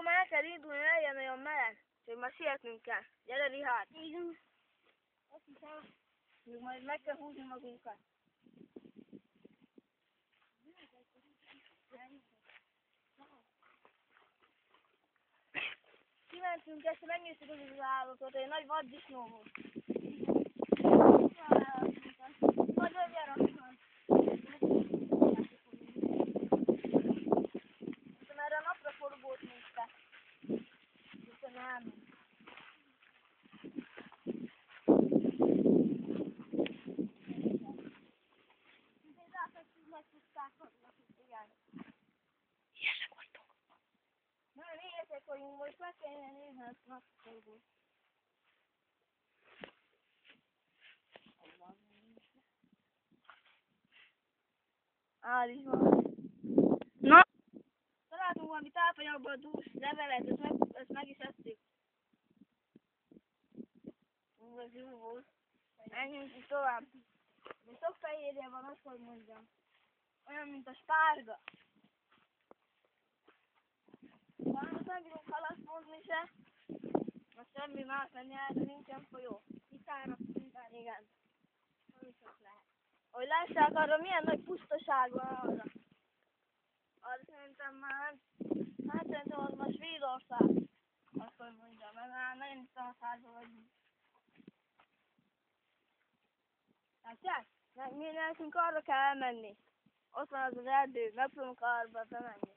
már el kell indulni, legyen olyan meleg. Úgyhogy már sietnünk kell. Gyere, Richard! Igen. Azt hiszem. Még majd meg kell húzni magunkat. Kimentünk ezt, megnéztük az állatot, egy nagy vaddisznó volt. Majd olyan raktam. Aztán erre a napra forgót nézte. Aztán elment. Igen. Ilyesek vagytok. Nem, éhesek vagyunk, most meg kellene nézni a napforgót. Áll is van. Na? Találtunk valami tápanyagból dús levelet, ezt meg is esztük. Ez jó volt. Menjünk is tovább. De sok fehérje van, azt hogy mondjam. Olyan, mint a spárga. Sajnos nem bírunk halaszt mondni se. Most semmi más menni el, de nincsen folyó. Kiszáradtunk. Igen. Nem is ott lehet. Hogy lássák arra, milyen nagy pusztaság van arra. Arra szerintem már, hát szerintem az már Svédország. Azt hogy mondjam, mert már nagyon is szanaszárban vagyunk. Látják? Mi nekünk arra kell elmenni. Ott van az az erdő, megpróbálunk arra bemenni.